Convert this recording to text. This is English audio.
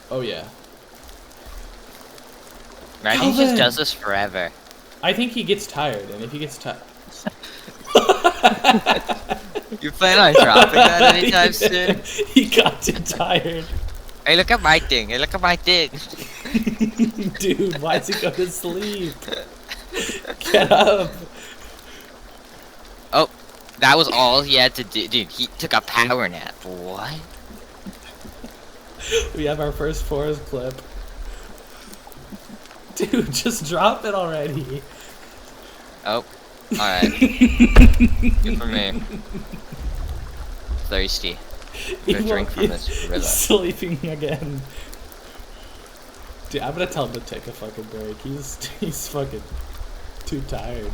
Oh yeah. Man, he just Kelvin! does this forever. I think he gets tired, and if he gets tired... You plan on dropping that anytime soon? He got too tired. Hey, look at my thing. Hey, look at my thing. Dude, why'd he go to sleep? Get up. Oh, that was all he had to do. Dude, he took a power nap. What? We have our first forest clip. Dude, just drop it already. Oh, alright. Good for me. Thirsty. I'm gonna drink from this river. He's sleeping again. Dude, I'm gonna tell him to take a fucking break. He's fucking too tired.